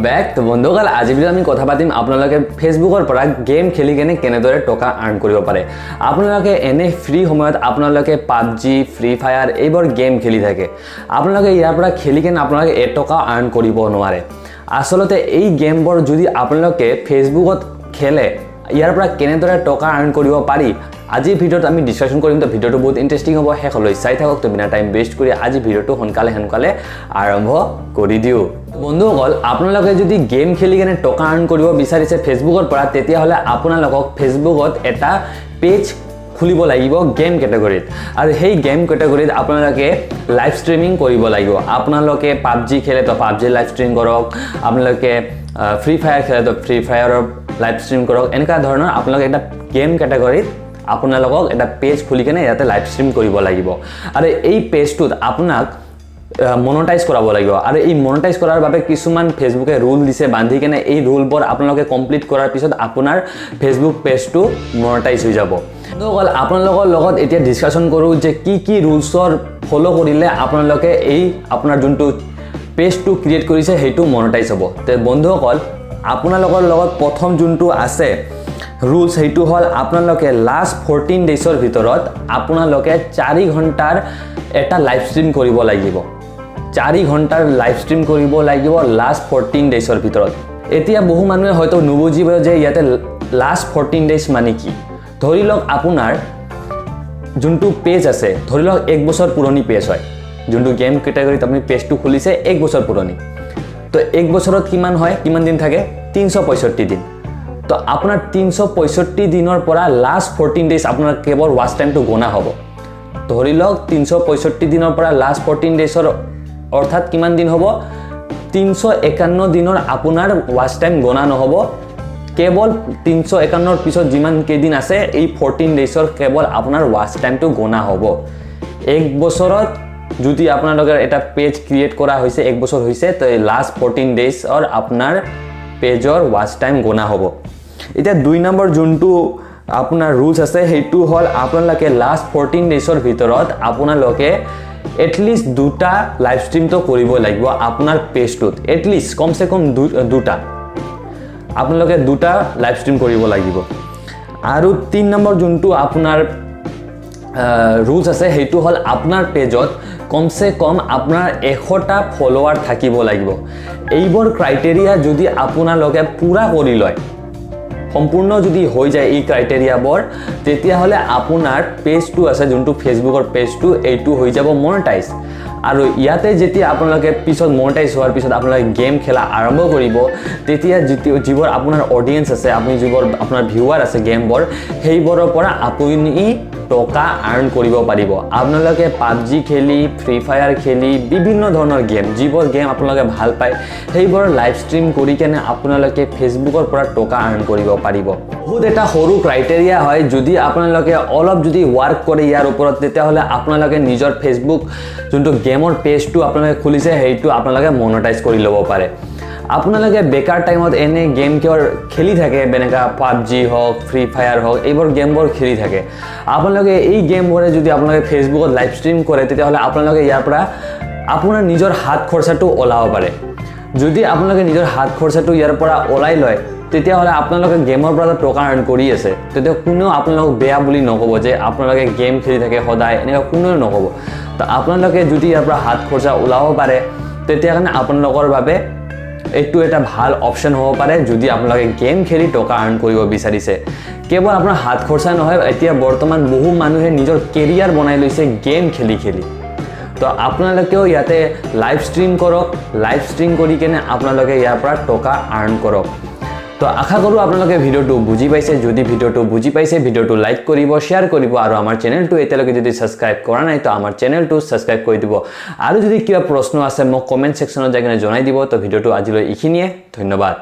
Back তো বন্ধুসকল আজি ভিডিঅ'ত আমি কথা পাতিম আপোনালোকে ফেচবুকৰ পৰা গেম খেলি কেনে কেনেদৰে টকা আৰ্ন কৰিব পাৰে। আপোনালোকে এনে ফ্ৰী সময়ত আপোনালোকে পাবজি ফ্ৰী ফায়াৰ এইবোৰ গেম খেলি থাকে, আপোনালোকে ইয়াৰ পৰা খেলি কেনে আপোনালোকে টকা আৰ্ন কৰিব নোৱাৰে। আচলতে এই গেমবোৰ যদি আপোনালোকে ফেচবুকত খেলে ইয়াৰ পৰা কেনেদৰে টকা আৰ্ন কৰিব পাৰি আজি ভিডিঅ'ত আমি ডিসকাশন কৰিম। তো ভিডিঅ'টো বহুত ইন্টাৰেষ্টিং হ'ব, শেষলৈ চাই থাকক। তো বিনা টাইম বেষ্ট কৰি আজি ভিডিঅ'টো সোনকালে আৰম্ভ কৰি দিও। বন্ধুসকল আপোনালোকে যদি গেম খেলি কেনে টকা আৰ্ন কৰিব বিচাৰিছে ফেচবুকৰ পৰা, তেতিয়াহ'লে আপোনালোকক ফেচবুকত এটা পেজ খুলিব লাগিব গেম কেটেগৰীত, আৰু সেই গেম কেটেগৰীত আপোনালোকে লাইভ ষ্ট্ৰীমিং কৰিব লাগিব। আপোনালোকে পাবজি খেলে তো পাবজি লাইভ ষ্ট্ৰীম কৰক, আপোনালোকে ফ্ৰী ফায়াৰ খেলে তো ফ্ৰী ফায়াৰৰ লাইভ ষ্ট্ৰীম কৰক। এনেকুৱা ধৰণৰ আপোনালোকে এটা গেম কেটেগৰীত আপোনালোকক এটা পেজ খুলি কেনে ইয়াতে লাইভ ষ্ট্ৰীম কৰিব লাগিব, আৰু এই পেজটোত আপোনাক মনেটাইজ কৰাব লাগিব। আৰু এই মনেটাইজ কৰাৰ বাবে কিছুমান ফেচবুকে ৰুল দিছে বান্ধি কেনে, এই ৰুলবোৰ আপোনালোকে কমপ্লিট কৰাৰ পিছত আপোনাৰ ফেচবুক পেজটো মনেটাইজ হৈ যাব। বন্ধুসকল আপোনালোকৰ লগত এতিয়া ডিসকাশন কৰোঁ যে কি ৰুলছৰ ফলো কৰিলে আপোনালোকে এই আপোনাৰ যোনটো পেজটো ক্ৰিয়েট কৰিছে সেইটো মনেটাইজ হ'ব। তো বন্ধুসকল আপোনালোকৰ লগত প্ৰথম যোনটো আছে ৰুলছ সেইটো হ'ল আপোনালোকে লাষ্ট 14 ডেজৰ ভিতৰত আপোনালোকে 4 ঘণ্টাৰ এটা লাইভ ষ্ট্ৰীম কৰিব লাগিব। 4 ঘণ্টাৰ লাইভ ষ্ট্ৰীম কৰিব লাগিব লাষ্ট 14 ডেজৰ ভিতৰত। এতিয়া বহু মানুহে হয়তো নুবুজিব যে ইয়াতে লাষ্ট 14 ডেজ মানে কি। ধৰি লওক আপোনাৰ যোনটো পেজ আছে, ধৰি লওক 1 বছৰ পুৰণি পেজ হয়, যোনটো গেম কেটেগৰীত আপুনি পেজটো খুলিছে 1 বছৰ পুৰণি। তো 1 বছৰত কিমান দিন থাকে? 365 দিন। তো আপোনাৰ 365 দিনৰ পৰা লাষ্ট 14 ডেজ আপোনাৰ কেৱল ৱাচ টাইমটো গণা হ'ব। ধৰি লওক 365 দিনৰ পৰা লাষ্ট 14 ডেজৰ অৰ্থাৎ কিমান দিন হ'ব? 351 দিনৰ আপোনাৰ ৱাচ টাইম গণা নহ'ব। কেৱল 351ৰ পিছত যিমান কেইদিন আছে এই 14 ডেজৰ কেৱল আপোনাৰ ৱাচ টাইমটো গণা হ'ব। 1 বছৰত যদি আপোনালোকৰ এটা পেজ ক্ৰিয়েট কৰা হৈছে 1 বছৰ হৈছে, তো লাষ্ট 14 ডেজৰ আপোনাৰ পেজৰ ৱাচ টাইম গণা হ'ব। এতিয়া 2 নম্বৰ যোনটো আপোনাৰ ৰুলছ আছে সেইটো হ'ল আপোনালোকে লাষ্ট 14 ডেজৰ ভিতৰত আপোনালোকে এটলিষ্ট 2টা লাইভ ষ্ট্ৰীমটো কৰিব লাগিব আপোনাৰ পেজটোত। এটলিষ্ট কমচে কম 2টা আপোনালোকে 2টা লাইভ ষ্ট্ৰীম কৰিব লাগিব। আৰু 3 নম্বৰ যোনটো আপোনাৰ ৰুলছ আছে সেইটো হ'ল আপোনাৰ পেজত কমচে কম আপোনাৰ 100টা ফলোৱাৰ থাকিব লাগিব। এইবোৰ ক্ৰাইটেৰিয়া যদি আপোনালোকে পূৰা কৰি লয়, সম্পূৰ্ণ যদি হৈ যায় এই ক্ৰাইটেৰিয়াবোৰ, তেতিয়াহ'লে আপোনাৰ পেজটো আছে যোনটো ফেচবুকৰ পেজটো এইটো হৈ যাব মনেটাইজ। আৰু ইয়াতে যেতিয়া আপোনালোকে পিছত মনেটাইজ হোৱাৰ পিছত আপোনালোকে গেম খেলা আৰম্ভ কৰিব, তেতিয়া যিবোৰ আপোনাৰ অডিয়েন্স আছে, আপুনি যিবোৰ আপোনাৰ ভিউৱাৰ আছে গেমবোৰ, সেইবোৰৰ পৰা আপুনি টকা আৰ্ন কৰিব পাৰিব। আপোনালোকে পাবজি খেলি ফ্ৰী ফায়াৰ খেলি বিভিন্ন ধৰণৰ গেম, যিবোৰ গেম আপোনালোকে ভাল পায় সেইবোৰ লাইভ ষ্ট্ৰীম কৰি কেনে আপোনালোকে ফেচবুকৰ পৰা টকা আৰ্ন কৰিব পাৰিব। বহুত এটা সৰু ক্ৰাইটেৰিয়া হয়, যদি আপোনালোকে অলপ যদি ৱাৰ্ক কৰে ইয়াৰ ওপৰত, তেতিয়াহ'লে আপোনালোকে নিজৰ ফেচবুক যোনটো গেমৰ পেজটো আপোনালোকে খুলিছে সেইটো আপোনালোকে মনেটাইজ কৰি ল'ব পাৰে। আপোনালোকে বেকাৰ টাইমত এনে গেম খেলি থাকে, যেনেকা পাবজি হওক ফ্ৰী ফায়াৰ হওক এইবোৰ গেমবোৰ খেলি থাকে, আপোনালোকে এই গেমবোৰে যদি আপোনালোকে ফেচবুকত লাইভ ষ্ট্ৰীম কৰে তেতিয়াহ'লে আপোনালোকে ইয়াৰ পৰা আপোনাৰ নিজৰ হাত খৰচাটো ওলাব পাৰে। যদি আপোনালোকে নিজৰ হাত খৰচাটো ইয়াৰ পৰা ওলাই লয় তেতিয়াহ'লে আপোনালোকে গেমৰ পৰা টকা আৰ্ন কৰি আছে, তেতিয়া কোনেও আপোনালোকক বেয়া বুলি নক'ব যে আপোনালোকে গেম খেলি থাকে সদায়, এনেকুৱা কোনেও নক'ব। তো আপোনালোকে যদি ইয়াৰ পৰা হাত খৰচা ওলাব পাৰে তেতিয়াহ'লে আপোনালোকৰ বাবে এইটো এটা ভাল অপশ্যন হ'ব পাৰে। যদি আপোনালোকে গেম খেলি টকা আৰ্ন কৰিব বিচাৰিছে, কেৱল আপোনাৰ হাত খৰচা নহয়, এতিয়া বৰ্তমান বহু মানুহে নিজৰ কেৰিয়াৰ বনাই লৈছে গেম খেলি। তো আপোনালোকেও ইয়াতে লাইভ ষ্ট্ৰীম কৰক, লাইভ ষ্ট্ৰীম কৰি কেনে আপোনালোকে ইয়াৰ পৰা টকা আৰ্ন কৰক। তো আশা কৰোঁ আপোনালোকে ভিডিঅ'টো বুজি পাইছে। যদি ভিডিঅ'টো বুজি পাইছে ভিডিঅ'টো লাইক কৰিব, শ্বেয়াৰ কৰিব, আৰু আমাৰ চেনেলটো এতিয়ালৈকে যদি ছাবস্ক্ৰাইব কৰা নাই তো আমাৰ চেনেলটো ছাবস্ক্ৰাইব কৰি দিব। আৰু যদি কিবা প্ৰশ্ন আছে মোক কমেণ্ট ছেকশ্যনত যাই কিনে জনাই দিব। তো ভিডিঅ'টো আজিলৈ এইখিনিয়ে, ধন্যবাদ।